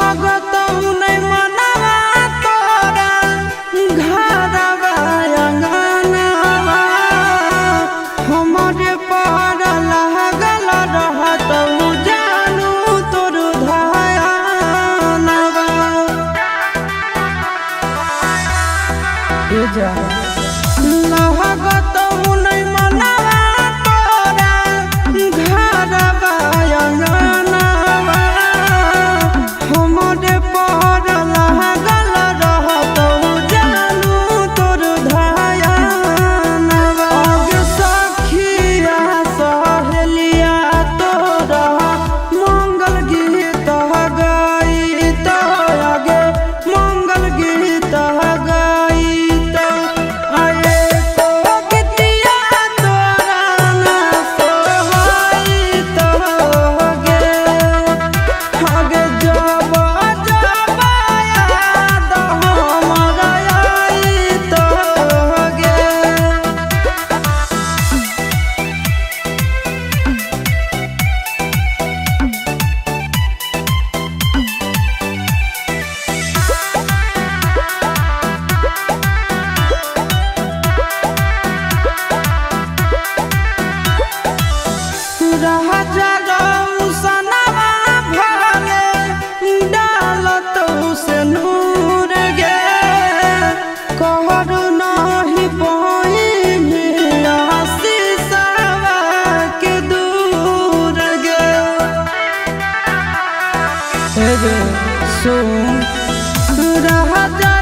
लहगत नहीं मनवा तोरा घरवा अंगनवा हमारे पर लागल रहत जानू तोर धयानवा लहगत नहीं मनवा तोरा घरवा अंगनवा हमारे पर लागल रहत जानू तोर धयानवा आगे सखिया सहेलिया तोरा मंगल गीत गईत आगे मंगल गीत गईत आए तो गीतिया तोरा ना सोहईत गे आगे जब याद हमरा आईत गे। राजा रौसनवा भले डालत से नूर गे कहर नहीं पाई आशीषवा के दूर गे सुन राजा